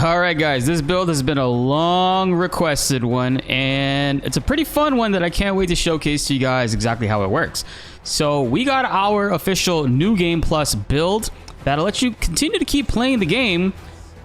All right, guys, this build has been a long requested one, and it's a pretty fun one that I can't wait to showcase to you guys exactly how it works. So we got our official New Game Plus build that'll let you continue to keep playing the game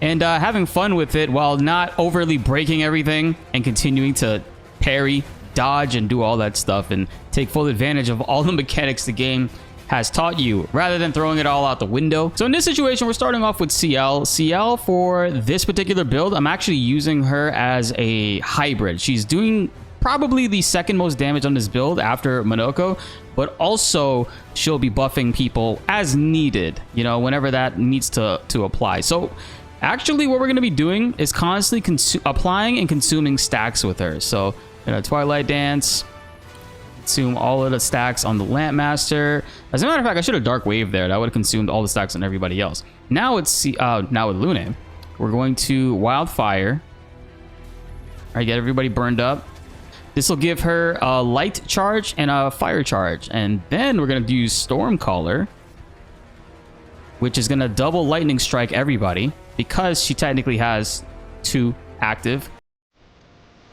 and having fun with it while not overly breaking everything and continuing to parry, dodge, and do all that stuff and take full advantage of all the mechanics the game has taught you rather than throwing it all out the window. So in this situation, we're starting off with Sciel. Sciel, for this particular build, I'm actually using her as a hybrid. She's doing probably the second most damage on this build after Monoco, but also she'll be buffing people as needed, you know, whenever that needs to apply. So actually what we're going to be doing is constantly applying and consuming stacks with her. So, you know, Twilight Dance, consume all of the stacks on the Lampmaster. As a matter of fact, I should have Dark Wave there. That would have consumed all the stacks on everybody else. Now it's now with Lune, we're going to Wildfire. All right, get everybody burned up. This will give her a light charge and a fire charge, and then we're gonna do Stormcaller, which is gonna double lightning strike everybody because she technically has 2 active.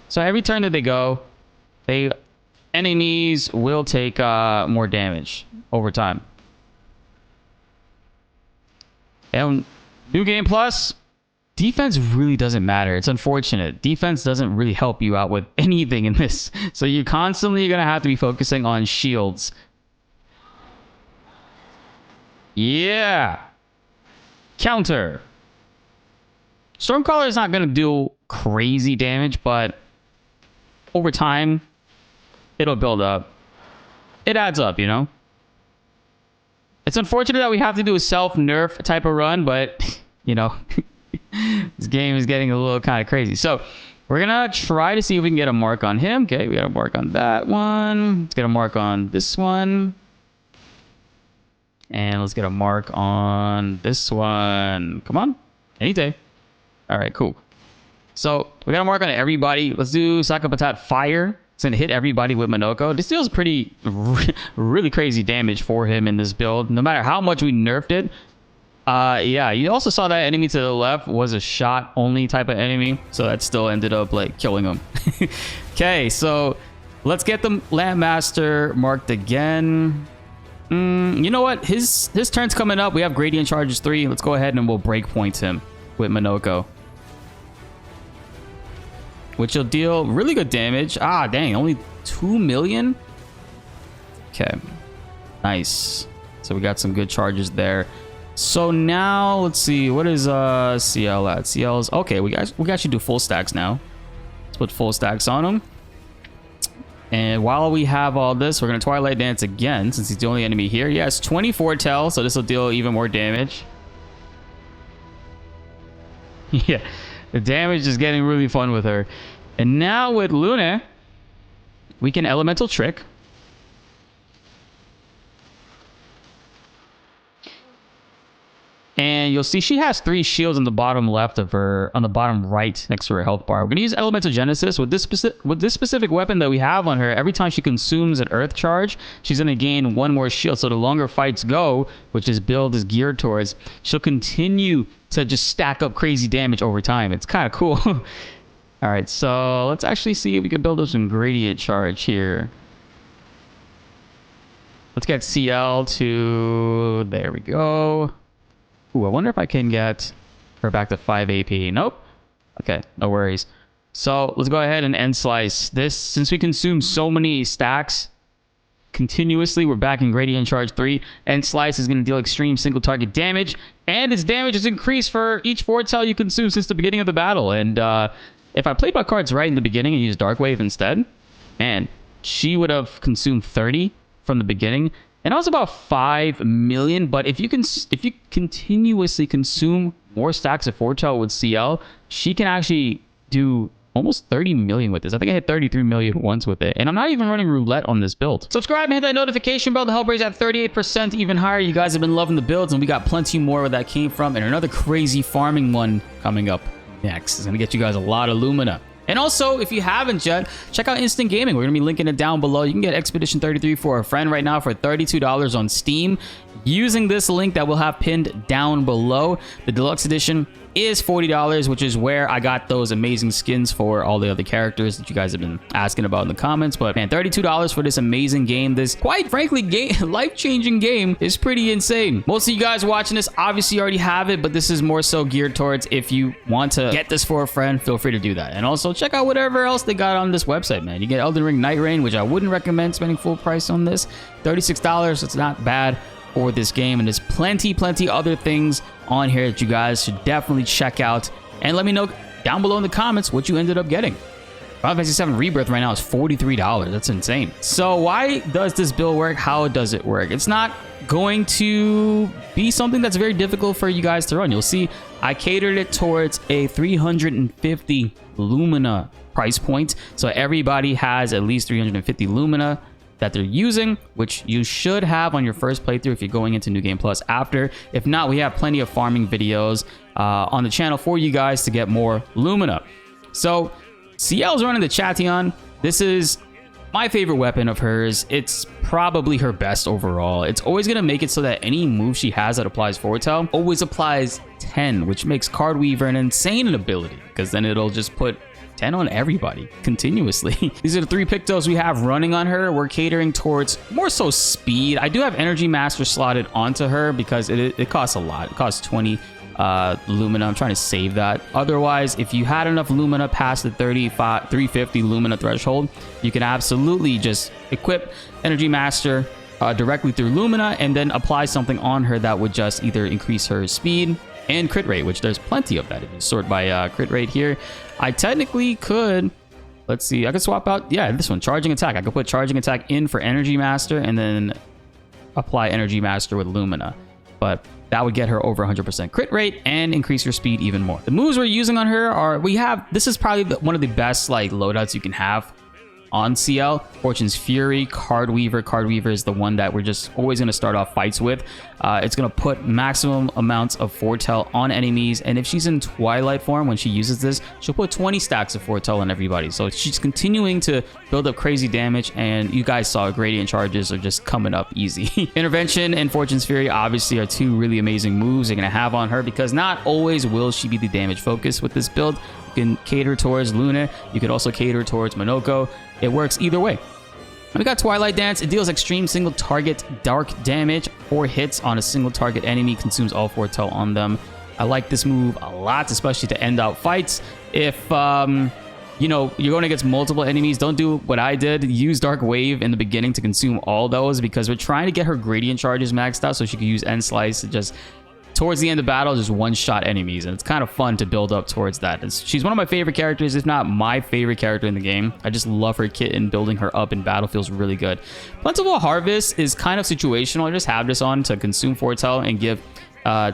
So every turn that they go, enemies will take more damage over time. And New Game Plus, defense really doesn't matter. It's unfortunate. Defense doesn't really help you out with anything in this. So you're constantly going to have to be focusing on shields. Yeah. Counter. Stormcaller is not going to do crazy damage, but over time, it'll build up. It adds up, you know? It's unfortunate that we have to do a self-nerf type of run, but, you know, this game is getting a little kind of crazy. So, we're going to try to see if we can get a mark on him. Okay, we got a mark on that one. Let's get a mark on this one. And let's get a mark on this one. Come on. Any day. All right, cool. So, we got a mark on everybody. Let's do Sakapatat Fire. It's going to hit everybody with Monoco. This deals pretty, really crazy damage for him in this build, no matter how much we nerfed it. Yeah, you also saw that enemy to the left was a shot-only type of enemy, so that still ended up, like, killing him. Okay, so let's get the Lampmaster marked again. You know what? His turn's coming up. We have Gradient Charges 3. Let's go ahead and we'll breakpoint him with Monoco, which will deal really good damage. Ah, dang, only 2 million? Okay, nice. So we got some good charges there. So now, let's see, what is Sciel at? Sciel's, okay, we actually do full stacks now. Let's put full stacks on him. And while we have all this, we're going to Twilight Dance again, since he's the only enemy here. Yes, 24 tel, so this will deal even more damage. Yeah. The damage is getting really fun with her. And now with Lune, we can Elemental Trick. And you'll see she has 3 shields on the bottom left of her, on the bottom right next to her health bar. We're going to use Elemental Genesis. With this specific weapon that we have on her, every time she consumes an Earth Charge, she's going to gain 1 more shield. So the longer fights go, which this build is geared towards, she'll continue to just stack up crazy damage over time. It's kind of cool. All right, so let's actually see if we can build up some Gradient Charge here. Let's get Sciel to... There we go. Ooh, I wonder if I can get her back to 5 AP. Nope. Okay, no worries. So let's go ahead and end slice. This, since we consume so many stacks continuously, we're back in Gradient Charge 3. End slice is going to deal extreme single target damage, and its damage is increased for each 4 tel you consume since the beginning of the battle. And if I played my cards right in the beginning and used Dark Wave instead, man, she would have consumed 30 from the beginning. And that was about 5 million. But if you continuously consume more stacks of 4 tel with Sciel, she can actually do almost 30 million with this. I think I hit 33 million once with it. And I'm not even running roulette on this build. Subscribe and hit that notification bell to help raise that 38% even higher. You guys have been loving the builds, and we got plenty more where that came from. And another crazy farming one coming up next is going to get you guys a lot of Lumina. And also, if you haven't yet, check out Instant Gaming. We're going to be linking it down below. You can get Expedition 33 for a friend right now for $32 on Steam using this link that we'll have pinned down below. The Deluxe Edition is $40, which is where I got those amazing skins for all the other characters that you guys have been asking about in the comments. But man, $32 for this amazing game, this quite frankly life-changing game, is pretty insane. Most of you guys watching this obviously already have it, but this is more so geared towards if you want to get this for a friend, feel free to do that. And also check out whatever else they got on this website, man. You get Elden Ring Night Rain, which I wouldn't recommend spending full price on this. $36, it's not bad for this game, and there's plenty other things on here that you guys should definitely check out. And let me know down below in the comments what you ended up getting. Final Fantasy VII Rebirth right now is $43. That's insane. So why does this build work? How does it work? It's not going to be something that's very difficult for you guys to run. You'll see I catered it towards a 350 Lumina price point. So everybody has at least 350 Lumina that they're using, which you should have on your first playthrough if you're going into New Game Plus after. If not, we have plenty of farming videos on the channel for you guys to get more Lumina. So Sciel's running the Chation. This is my favorite weapon of hers. It's probably her best overall. It's always going to make it so that any move she has that applies foretell always applies 10, which makes Card Weaver an insane ability, because then it'll just put 10 on everybody continuously. These are the 3 Pictos we have running on her. We're catering towards more so speed. I do have Energy Master slotted onto her because it costs a lot. It costs 20 Lumina. I'm trying to save that. Otherwise, if you had enough Lumina past the 350 Lumina threshold, you can absolutely just equip Energy Master directly through Lumina and then apply something on her that would just either increase her speed and crit rate, which there's plenty of that. If you sort by crit rate here, I technically could, let's see, I could swap out, yeah, this one, Charging Attack. I could put Charging Attack in for Energy Master and then apply Energy Master with Lumina. But that would get her over 100% crit rate and increase her speed even more. The moves we're using on her are, this is probably one of the best like loadouts you can have on Sciel. Fortune's Fury, Card Weaver. Card Weaver is the one that we're just always going to start off fights with. It's going to put maximum amounts of foretell on enemies, and if she's in Twilight form when she uses this, she'll put 20 stacks of foretell on everybody. So she's continuing to build up crazy damage, and you guys saw gradient charges are just coming up easy. Intervention and Fortune's Fury obviously are 2 really amazing moves you're going to have on her, because not always will she be the damage focus with this build. You can cater towards Luna. You could also cater towards Monoco. It works either way. We got Twilight Dance. It deals extreme single target dark damage. 4 hits on a single target enemy, consumes all foretell on them. I like this move a lot, especially to end out fights. If you know, you're going against multiple enemies, don't do what I did. Use Dark Wave in the beginning to consume all those, because we're trying to get her gradient charges maxed out so she can use End Slice to just towards the end of battle, just one-shot enemies, and it's kind of fun to build up towards that. She's one of my favorite characters, if not my favorite character in the game. I just love her kit, and building her up in battle feels really good. Plentiful Harvest is kind of situational. I just have this on to consume foretell and give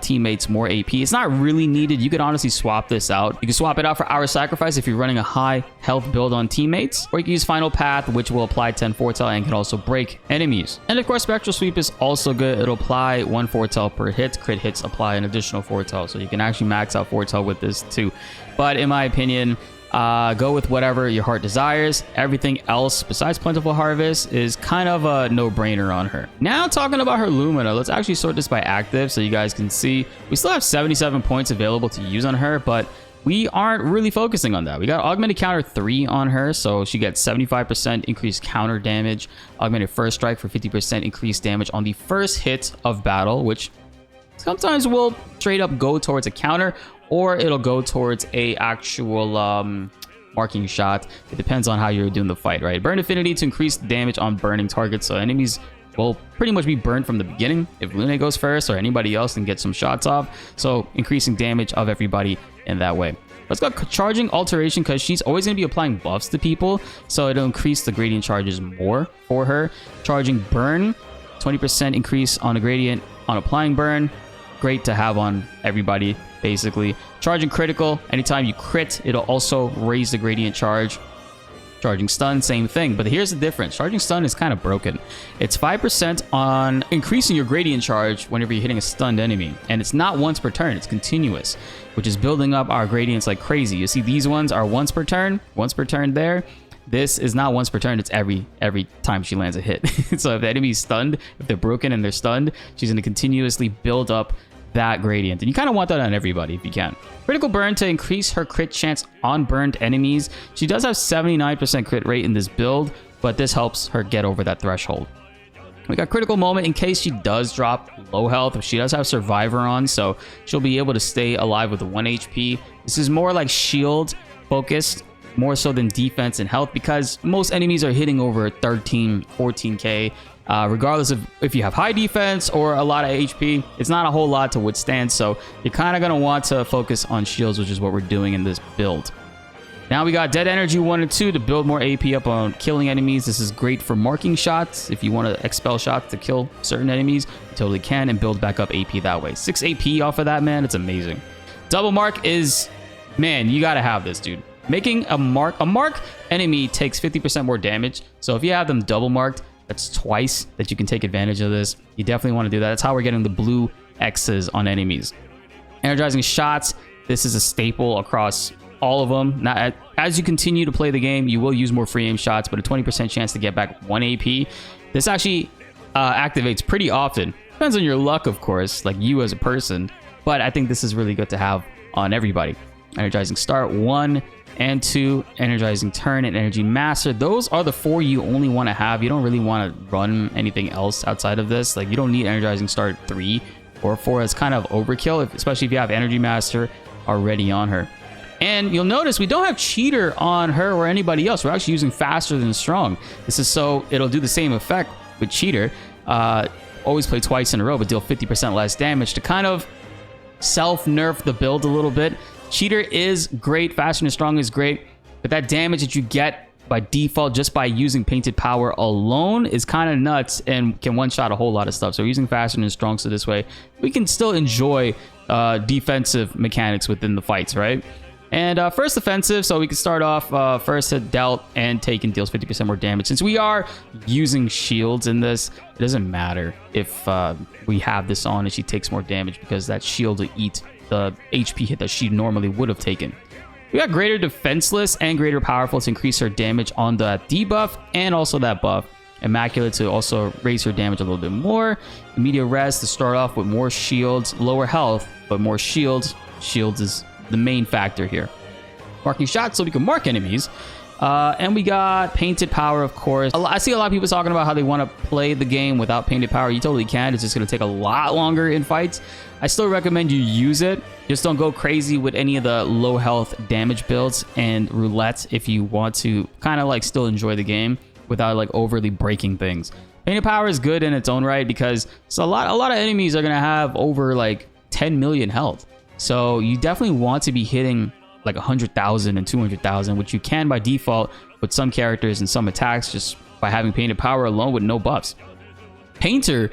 teammates more AP. It's not really needed. You could honestly swap this out. You can swap it out for Hour Sacrifice if you're running a high health build on teammates, or you can use Final Path, which will apply 10 foretell and can also break enemies. And of course, Spectral Sweep is also good. It'll apply 1 foretell per hit. Crit hits apply an additional foretell, so you can actually max out foretell with this too. But in my opinion, go with whatever your heart desires. Everything else besides Plentiful Harvest is kind of a no-brainer on her. Now talking about her Lumina, let's actually sort this by active so you guys can see. We still have 77 points available to use on her, but we aren't really focusing on that. We got Augmented Counter 3 on her, so she gets 75% increased counter damage. Augmented First Strike for 50% increased damage on the first hit of battle, which sometimes will straight up go towards a counter, or it'll go towards a actual marking shot. It depends on how you're doing the fight, right? Burn Affinity to increase damage on burning targets, so enemies will pretty much be burned from the beginning if Lune goes first, or anybody else can get some shots off, so increasing damage of everybody in that way. Let's go Charging Alteration, because she's always going to be applying buffs to people, so it'll increase the gradient charges more for her. Charging Burn, 20% increase on a gradient on applying burn. Great to have on everybody, basically. Charging Critical, anytime you crit, it'll also raise the gradient charge. Charging Stun, same thing, but here's the difference. Charging Stun is kind of broken. It's 5% on increasing your gradient charge whenever you're hitting a stunned enemy, and it's not once per turn, it's continuous, which is building up our gradients like crazy. You see these ones are once per turn there. This is not once per turn, it's every time she lands a hit. So if the enemy's stunned, if they're broken and they're stunned, she's going to continuously build up that gradient. And you kind of want that on everybody if you can. Critical burn to increase her crit chance on burned enemies. She does have 79% crit rate in this build, but this helps her get over that threshold. We got critical moment in case she does drop low health. She does have survivor on, so she'll be able to stay alive with 1 HP. This is more like shield focused, more so than defense and health, because most enemies are hitting over 13, 14k. Regardless of if you have high defense or a lot of HP, it's not a whole lot to withstand. So you're kind of going to want to focus on shields, which is what we're doing in this build. Now we got Dead Energy 1 and 2 to build more AP up on killing enemies. This is great for marking shots. If you want to expel shots to kill certain enemies, you totally can, and build back up AP that way. 6 AP off of that, man. It's amazing. Double mark is, man, you got to have this, dude. Making a mark enemy takes 50% more damage. So if you have them double marked, that's twice that you can take advantage of this. You definitely want to do that. That's how we're getting the blue X's on enemies. Energizing shots. This is a staple across all of them. Now, as you continue to play the game, you will use more free aim shots, but a 20% chance to get back 1 AP. This actually activates pretty often. Depends on your luck, of course, like you as a person, but I think this is really good to have on everybody. Energizing start 1 and 2, energizing turn, and energy master. Those are the 4 you only want to have. You don't really want to run anything else outside of this. Like, you don't need energizing start 3 or 4. It's kind of overkill, especially if you have energy master already on her. And you'll notice we don't have cheater on her or anybody else. We're actually using faster than strong. This is so it'll do the same effect with cheater. Always play twice in a row, but deal 50% less damage to kind of self-nerf the build a little bit. Cheater is great, faster and strong is great, but that damage that you get by default just by using painted power alone is kind of nuts and can one-shot a whole lot of stuff. So we're using faster and strong, so this way we can still enjoy defensive mechanics within the fights, right? And first offensive, so we can start off first hit dealt and taken deals 50% more damage. Since we are using shields in this, it doesn't matter if we have this on and she takes more damage because that shield will eat the HP hit that she normally would have taken. We got greater defenseless and greater powerful to increase her damage on the debuff and also that buff. Immaculate to also raise her damage a little bit more. Immediate rest to start off with more shields, lower health, but more shields. Shields is the main factor here. Marking shots so we can mark enemies. And we got painted power, of course. I see a lot of people talking about how they want to play the game without painted power. You totally can. It's just going to take a lot longer in fights. I still recommend you use it. Just don't go crazy with any of the low health damage builds and roulette if you want to kind of like still enjoy the game without like overly breaking things. Painted power is good in its own right because a lot of enemies are going to have over like 10 million health. So you definitely want to be hitting like 100,000 and 200,000, which you can by default with some characters and some attacks just by having painted power alone with no buffs. Painter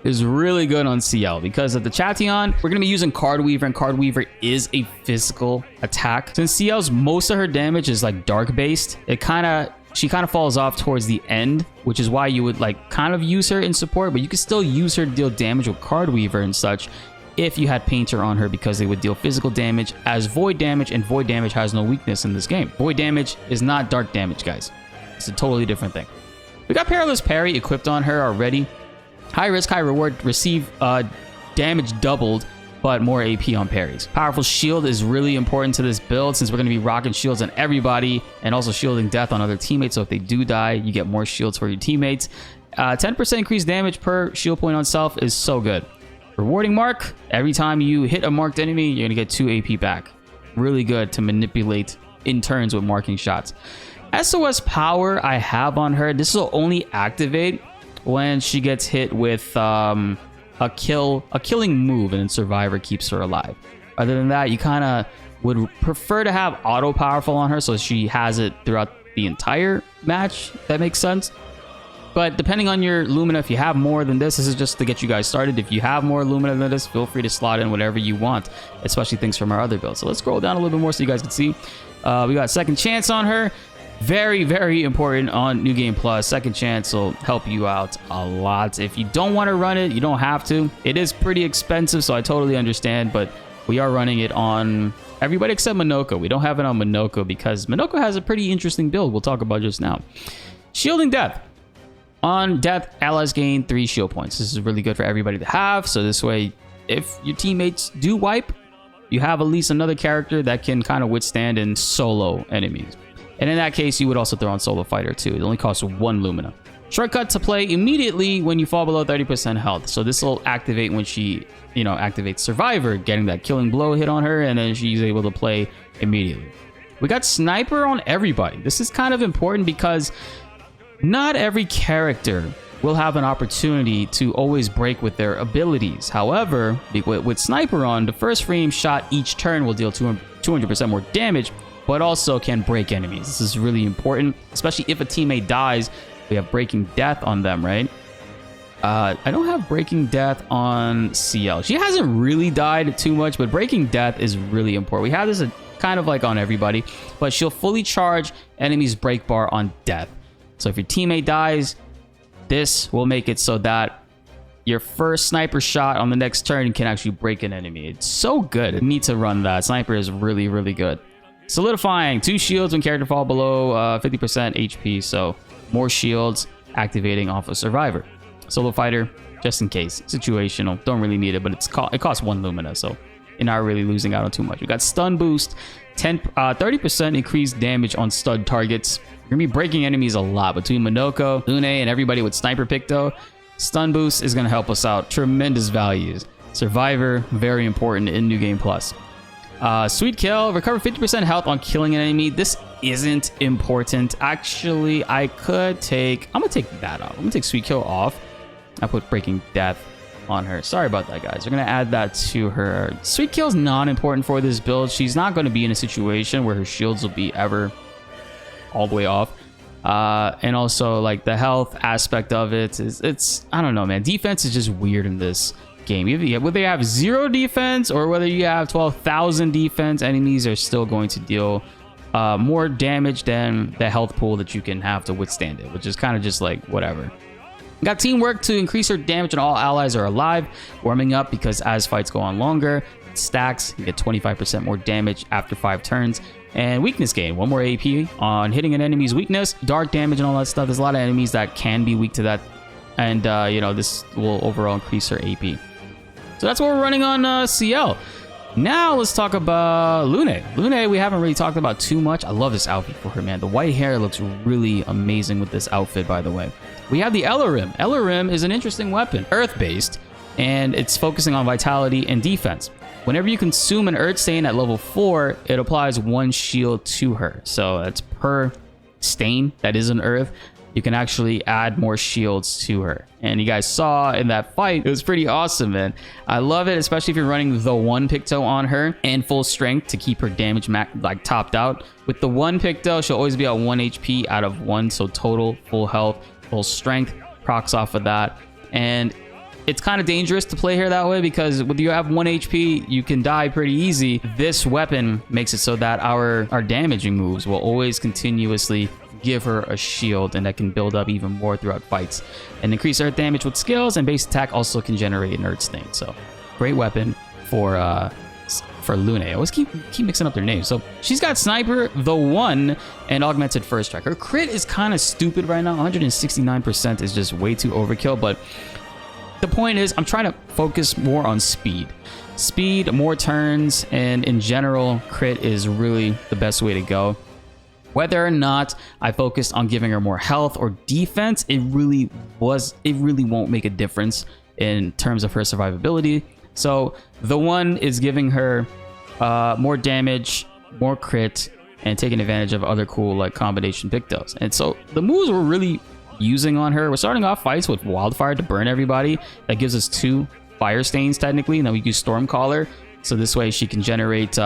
is really good on Sciel because of the Chation. We're going to be using Card Weaver, and Card Weaver is a physical attack. Since Sciel's most of her damage is like dark based, she kind of falls off towards the end, which is why you would like kind of use her in support, but you can still use her to deal damage with Card Weaver and such if you had Painter on her because they would deal physical damage as void damage, and void damage has no weakness in this game. Void damage is not dark damage, guys. It's a totally different thing. We got Perilous Parry equipped on her already. High risk, high reward. Receive damage doubled, but more AP on parries. Powerful shield is really important to this build since we're going to be rocking shields on everybody and also shielding death on other teammates. So if they do die, you get more shields for your teammates. 10% increased damage per shield point on self is so good. Rewarding mark. Every time you hit a marked enemy, you're going to get 2 AP back. Really good to manipulate in turns with marking shots. SOS power I have on her. This will only activate when she gets hit with a killing move and then survivor keeps her alive. Other than that, you kind of would prefer to have auto powerful on her so she has it throughout the entire match. If that makes sense. But depending on your Lumina, if you have more than this is just to get you guys started. If you have more Lumina than this, feel free to slot in whatever you want, especially things from our other builds. So let's scroll down a little bit more so you guys can see. We got Second Chance on her. Very, very important on New Game Plus. Second Chance will help you out a lot. If you don't want to run it, you don't have to. It is pretty expensive, so I totally understand, but we are running it on everybody except Monoco. We don't have it on Monoco because Monoco has a pretty interesting build we'll talk about just now. Shielding Death. On death, allies gain 3 shield points. This is really good for everybody to have. So this way, if your teammates do wipe, you have at least another character that can kind of withstand and solo enemies. And in that case, you would also throw on Solo Fighter too. It only costs 1 Lumina. Shortcut to play immediately when you fall below 30% health. So this will activate when she, activates Survivor, getting that killing blow hit on her, and then she's able to play immediately. We got Sniper on everybody. This is kind of important because not every character will have an opportunity to always break with their abilities. However, with Sniper on, the first frame shot each turn will deal 200% more damage, but also can break enemies. This is really important, especially if a teammate dies. We have Breaking Death on them, right? I don't have Breaking Death on Sciel. She hasn't really died too much, but Breaking Death is really important. We have this kind of like on everybody, but she'll fully charge enemies' break bar on death. So if your teammate dies, this will make it so that your first sniper shot on the next turn can actually break an enemy. It's so good. You need to run that. Sniper is really, really good. Solidifying 2 shields when character fall below 50% HP. So more shields activating off a Survivor. Solo Fighter, just in case. Situational. Don't really need it, but it costs 1 Lumina, so you're not really losing out on too much. We got Stun Boost, 30% increased damage on stud targets. You're going to be breaking enemies a lot between Monoco, Lune, and everybody with Sniper Picto. Stun Boost is going to help us out. Tremendous values. Survivor, very important in New Game Plus. Sweet Kill, recover 50% health on killing an enemy. This isn't important. Actually, I'm going to take that off. I'm going to take Sweet Kill off. I put Breaking Death on her. Sorry about that, guys. We're going to add that to her. Sweet Kill is not important for this build. She's not going to be in a situation where her shields will be ever all the way off. And also, like, the health aspect of it it's I don't know, man. Defense is just weird in this game. Whether you have 0 defense or whether you have 12,000 defense, enemies are still going to deal more damage than the health pool that you can have to withstand it, which is kind of just like whatever. Got Teamwork to increase her damage when all allies are alive. Warming Up, because as fights go on longer, it stacks. You get 25% more damage after 5 turns. And Weakness Gain, 1 more AP on hitting an enemy's weakness. Dark damage and all that stuff. There's a lot of enemies that can be weak to that. And, this will overall increase her AP. So that's what we're running on Sciel. Now let's talk about Lune. Lune, we haven't really talked about too much. I love this outfit for her, man. The white hair looks really amazing with this outfit, by the way. We have the Elarim. Elarim is an interesting weapon, earth-based, and it's focusing on vitality and defense. Whenever you consume an Earth Stain at level 4, it applies 1 shield to her. So that's per stain that is an Earth. You can actually add more shields to her. And you guys saw in that fight, it was pretty awesome, man. I love it, especially if you're running the 1 Picto on her and full strength to keep her damage topped out. With the 1 Picto, she'll always be at 1 HP out of 1, so total, full health, full strength, procs off of that. And it's kind of dangerous to play her that way because when you have 1 HP, you can die pretty easy. This weapon makes it so that our damaging moves will always continuously give her a shield, and that can build up even more throughout fights. And increase earth damage with skills, and base attack also can generate an Earth Stain. So great weapon for Lune. I always keep mixing up their names. So she's got Sniper, the 1, and Augmented First Strike. Her crit is kind of stupid right now. 169% is just way too overkill, but the point is I'm trying to focus more on speed. Speed, more turns, and in general, crit is really the best way to go. Whether or not I focused on giving her more health or defense, it really won't make a difference in terms of her survivability. So the 1 is giving her more damage, more crit, and taking advantage of other cool like combination Pictos. And so the moves we're really using on her, we're starting off fights with Wildfire to burn everybody. That gives us 2 fire stains technically, and then we use Stormcaller. So this way she can generate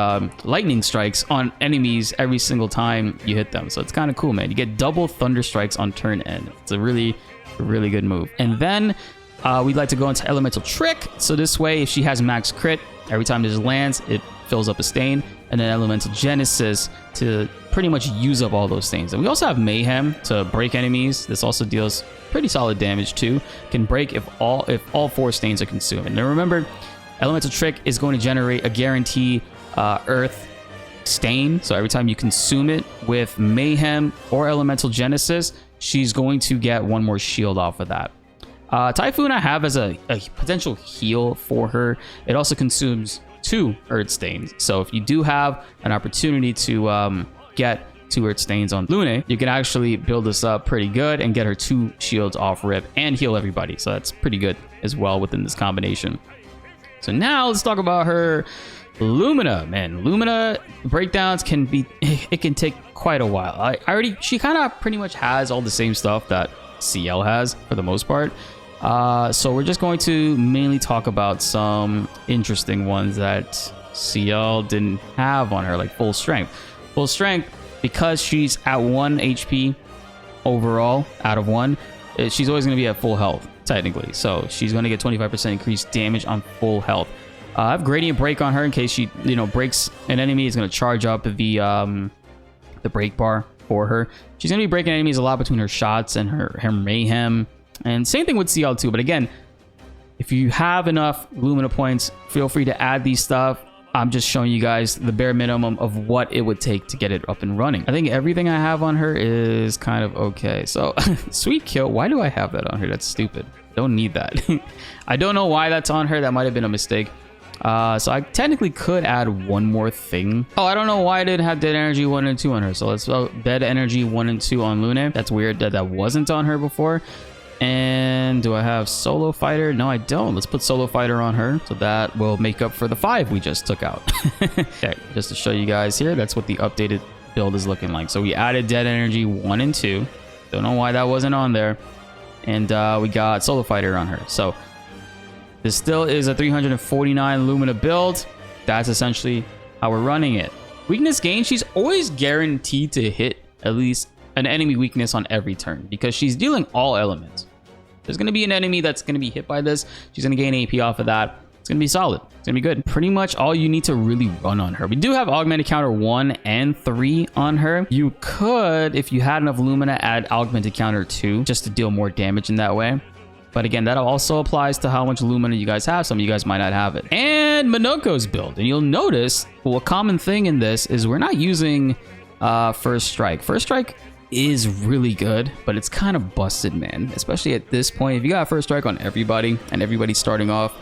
lightning strikes on enemies every single time you hit them. So it's kind of cool, man. You get double thunder strikes on turn end. It's a really good move. And then we'd like to go into Elemental Trick. So this way, if she has max crit, every time this lands, it fills up a stain. And then Elemental Genesis to pretty much use up all those things. And we also have Mayhem to break enemies. This also deals pretty solid damage too. Can break if all 4 stains are consumed. And remember, Elemental Trick is going to generate a guarantee Earth Stain. So every time you consume it with Mayhem or Elemental Genesis, she's going to get 1 more shield off of that. Typhoon I have as a potential heal for her. It also consumes 2 Earth Stains. So if you do have an opportunity to get 2 Earth Stains on Lune, you can actually build this up pretty good and get her 2 shields off rip and heal everybody. So that's pretty good as well within this combination. So now let's talk about her Lumina. Man, Lumina breakdowns can be, it can take quite a while. She kind of pretty much has all the same stuff that Sciel has for the most part. So we're just going to mainly talk about some interesting ones that Sciel didn't have on her, like full strength. Full strength, because she's at 1 HP overall out of 1, she's always going to be at full health, technically. So she's going to get 25% increased damage on full health. I have Gradient Break on her in case she, breaks an enemy. It's going to charge up the break bar for her. She's going to be breaking enemies a lot between her shots and her mayhem. And same thing with Sciel too. But again, if you have enough Lumina points, feel free to add these stuff. I'm just showing you guys the bare minimum of what it would take to get it up and running. I think everything I have on her is kind of okay. So Sweet Kill, why do I have that on her? That's stupid. Don't need that. I don't know why that's on her. That might have been a mistake. So I technically could add one more thing. Oh, I don't know why I didn't have Dead Energy 1 and 2 on her. So let's Dead Energy 1 and 2 on Lune. That's weird that that wasn't on her before. And do I have Solo Fighter? No, I don't. Let's put Solo Fighter on her. So that will make up for the 5 we just took out. Okay, just to show you guys here, that's what the updated build is looking like. So we added Dead Energy 1 and 2. Don't know why that wasn't on there. And we got Solo Fighter on her. So this still is a 349 Lumina build. That's essentially how we're running it. Weakness gain, she's always guaranteed to hit at least an enemy weakness on every turn because she's dealing all elements. There's going to be an enemy that's going to be hit by this. She's going to gain AP off of that. It's going to be solid. It's going to be good. Pretty much all you need to really run on her. We do have Augmented Counter 1 and 3 on her. You could, if you had enough Lumina, add Augmented Counter 2 just to deal more damage in that way. But again, that also applies to how much Lumina you guys have. Some of you guys might not have it. And Monoco's build. And you'll notice, well, a common thing in this is we're not using First Strike. First Strike is really good, but it's kind of busted, man. Especially at this point. If you got First Strike on everybody, and everybody's starting off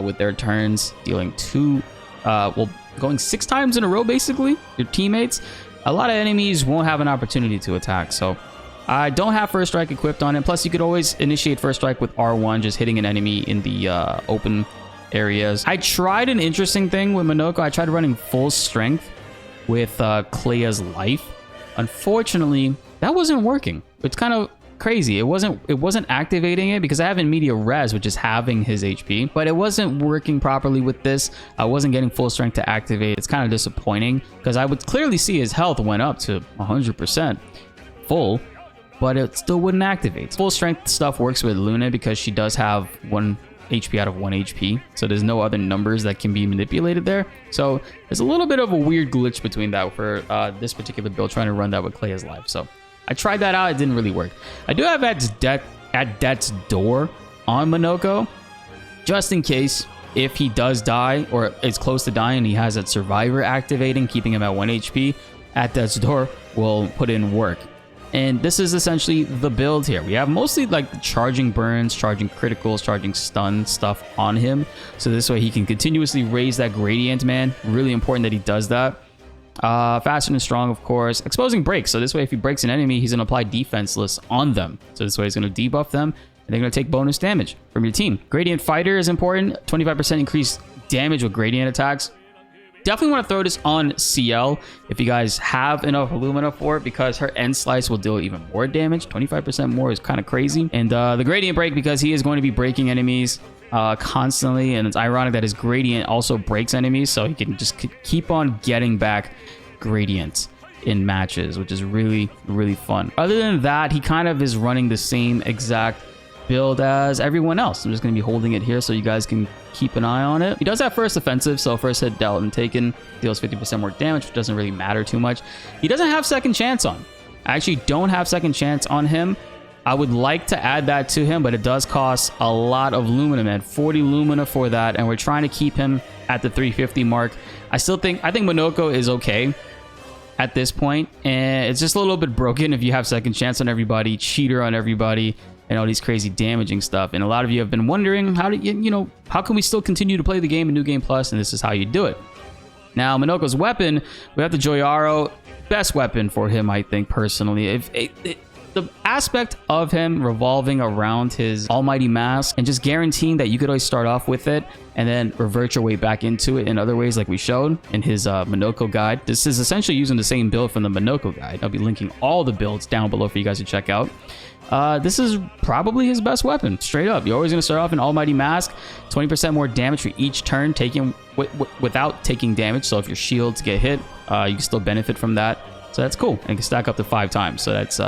with their turns, dealing going 6 times in a row, basically, your teammates, a lot of enemies won't have an opportunity to attack. So I don't have First Strike equipped on it. Plus, you could always initiate First Strike with R1, just hitting an enemy in the open areas. I tried an interesting thing with Monoco. I tried running full strength with Clair's life. Unfortunately, that wasn't working. It's kind of crazy. It wasn't activating it because I have in Media Res, which is halving his HP, but it wasn't working properly with this. I wasn't getting full strength to activate. It's kind of disappointing because I would clearly see his health went up to 100% full, but it still wouldn't activate. Full strength stuff works with Lune because she does have 1 HP out of 1 HP, so there's no other numbers that can be manipulated there. So there's a little bit of a weird glitch between that for this particular build, trying to run that with Clair's life. So I tried that out. It didn't really work. I do have at Death's Door on Monoco, just in case if he does die or is close to dying, he has that Survivor activating, keeping him at 1 HP. At Death's Door will put in work. And this is essentially the build here. We have mostly like charging burns, charging criticals, charging stun stuff on him. So this way he can continuously raise that gradient, man. Really important that he does that. Faster and strong, of course. Exposing breaks. So this way if he breaks an enemy, he's going to apply defenseless on them. So this way he's going to debuff them and they're going to take bonus damage from your team. Gradient Fighter is important. 25% increased damage with gradient attacks. Definitely want to throw this on Sciel if you guys have enough Lumina for it, because her End Slice will deal even more damage. 25% more is kind of crazy. And the Gradient Break, because he is going to be breaking enemies constantly, and it's ironic that his Gradient also breaks enemies, so he can just keep on getting back Gradients in matches, which is really, really fun. Other than that, he kind of is running the same exact build as everyone else. I'm just going to be holding it here so you guys can keep an eye on it. He does have First Offensive, so first hit dealt and taken deals 50% more damage, which doesn't really matter too much. He doesn't have Second Chance on. I actually don't have Second Chance on him. I would like to add that to him, but it does cost a lot of Lumina, man. 40 Lumina for that, and we're trying to keep him at the 350 mark. I think Monoco is okay at this point, and it's just a little bit broken if you have Second Chance on everybody, cheater on everybody, and all these crazy damaging stuff. And a lot of you have been wondering, how do how can we still continue to play the game in New Game Plus? And this is how you do it. Now, Monoco's weapon, we have the Joyaro, best weapon for him, I think, personally. The aspect of him revolving around his almighty mask and just guaranteeing that you could always start off with it and then revert your way back into it in other ways, like we showed in his Monoco guide. This is essentially using the same build from the Monoco guide. I'll be linking all the builds down below for you guys to check out. This is probably his best weapon, straight up. You're always going to start off in almighty mask, 20% more damage for each turn taken without taking damage. So if your shields get hit, you can still benefit from that. So that's cool. And you can stack up to 5 times. So that's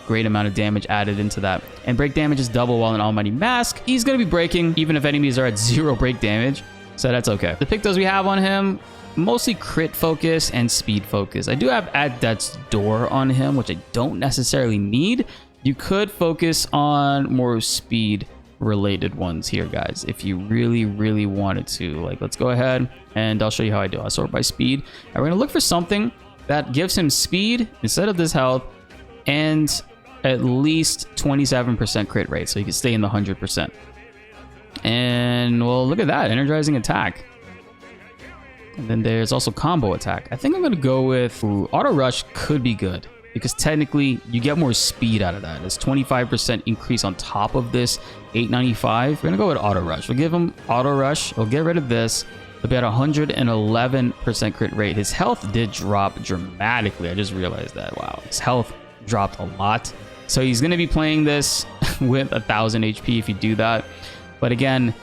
great amount of damage added into that. And break damage is double while in almighty mask. He's going to be breaking even if enemies are at 0 break damage. So that's okay. The Pictos we have on him, mostly crit focus and speed focus. I do have at death's door on him, which I don't necessarily need. You could focus on more speed related ones here, guys, if you really wanted to. Like, let's go ahead and I'll show you how I do. I'll sort by speed. And we're going to look for something that gives him speed instead of this health and at least 27% crit rate, so you can stay in the 100%. And well, look at that, energizing attack. And then there's also combo attack. I think I'm gonna go with auto rush. Could be good because technically you get more speed out of that. It's 25% increase on top of this 895. We're gonna go with auto rush. We'll give him auto rush. We'll get rid of this. It'll be at 111% crit rate. His health did drop dramatically. I just realized that. Wow, his health dropped a lot. So he's going to be playing this with 1000 HP if you do that. But again,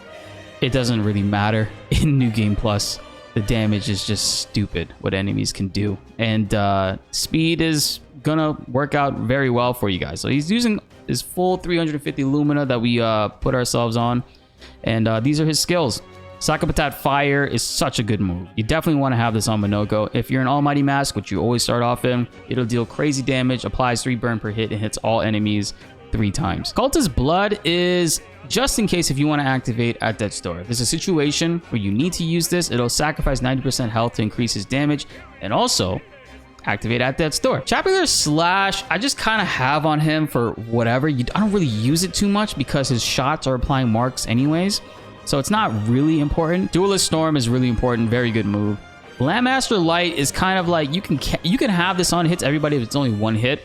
it doesn't really matter in New Game Plus. The damage is just stupid what enemies can do. And speed is going to work out very well for you guys. So he's using his full 350 Lumina that we put ourselves on. And these are his skills. Sakapatat Fire is such a good move. You definitely want to have this on Monoco. If you're an Almighty Mask, which you always start off in, it'll deal crazy damage, applies 3 burn per hit, and hits all enemies 3 times. Cultist Blood is just in case if you want to activate at death's door. If there's a situation where you need to use this, it'll sacrifice 90% health to increase his damage, and also activate at death's door. Chapular Slash, I just kind of have on him for whatever. I don't really use it too much because his shots are applying marks anyways. So it's not really important. Duelist Storm is really important. Very good move. Landmaster Light is kind of like you can have this on, hits everybody if it's only 1 hit.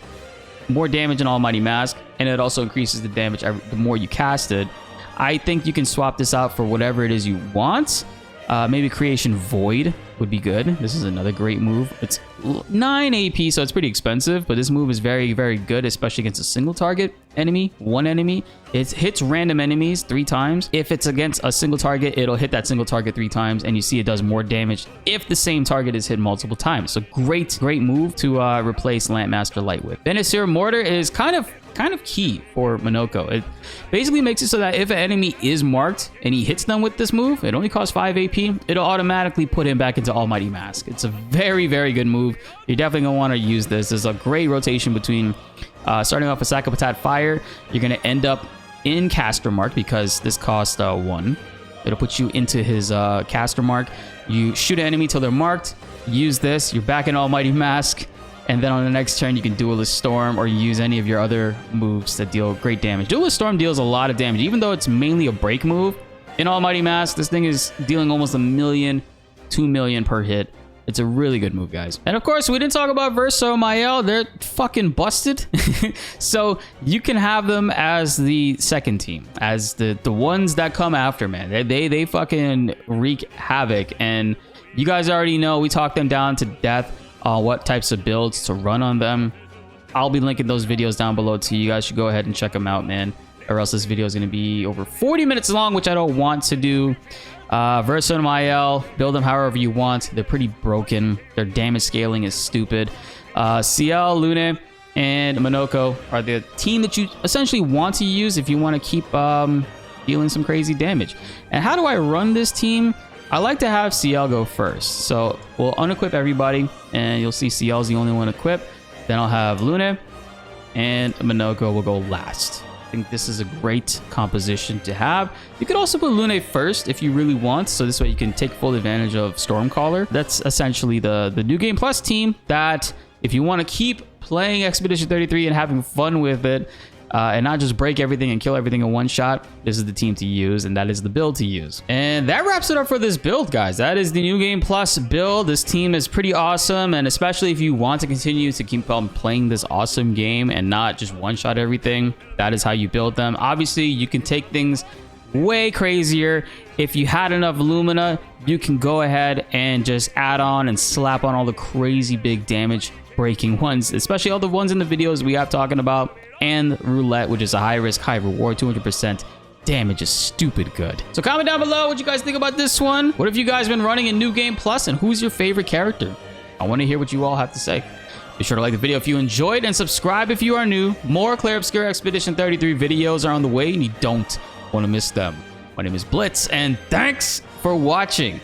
More damage in Almighty Mask, and it also increases the damage the more you cast it. I think you can swap this out for whatever it is you want. Maybe Creation Void would be good. This is another great move. It's 9 AP, so it's pretty expensive, but this move is very good, especially against a single target enemy, 1 enemy. It hits random enemies 3 times. If it's against a single target, it'll hit that single target 3 times, and you see it does more damage if the same target is hit multiple times. So great move to replace Landmaster Light with. Venusaur Mortar is kind of key for Monoco. It basically makes it so that if an enemy is marked and he hits them with this move, it only costs 5 AP, it'll automatically put him back into Almighty Mask. It's a very good move. You're definitely gonna want to use this. There's a great rotation between starting off with Sakapatat Fire. You're gonna end up in Caster Mark because this costs 1. It'll put you into his Caster Mark. You shoot an enemy till they're marked, use this, you're back in Almighty Mask. And then on the next turn, you can Duelist Storm or use any of your other moves that deal great damage. Duelist Storm deals a lot of damage, even though it's mainly a break move. In Almighty Mask, this thing is dealing almost 1 million, 2 million per hit. It's a really good move, guys. And of course, we didn't talk about Verso Mael. They're fucking busted. So you can have them as the second team, as the ones that come after, man. They fucking wreak havoc. And you guys already know we talked them down to death. What types of builds to run on them. I'll be linking those videos down below too. You guys should go ahead and check them out, man, or else this video is going to be over 40 minutes long, which I don't want to do. Verso and Mael, build them however you want. They're pretty broken. Their damage scaling is stupid. Sciel, Lune, and Monoco are the team that you essentially want to use if you want to keep dealing some crazy damage. And how do I run this team? I like to have Sciel go first. So we'll unequip everybody, and you'll see Sciel's the only one equipped. Then I'll have Lune, and Monoco will go last. I think this is a great composition to have. You could also put Lune first if you really want, so this way you can take full advantage of Stormcaller. That's essentially the New Game Plus team that if you want to keep playing Expedition 33 and having fun with it, and not just break everything and kill everything in one shot, this is the team to use, and that is the build to use. And that wraps it up for this build, guys. That is the New Game Plus build. This team is pretty awesome, and especially if you want to continue to keep on playing this awesome game and not just one-shot everything, that is how you build them. Obviously, you can take things way crazier. If you had enough Lumina, you can go ahead and just add on and slap on all the crazy big damage breaking ones, especially all the ones in the videos we have talking about, and roulette, which is a high risk high reward. 200% damage is stupid good. So comment down below what you guys think about this one. What have you guys been running in New Game Plus, and who's your favorite character? I want to hear what you all have to say. Be sure to like the video if you enjoyed, and subscribe if you are new. More Clair Obscur Expedition 33 videos are on the way, and you don't want to miss them. My name is BltzZ, and thanks for watching.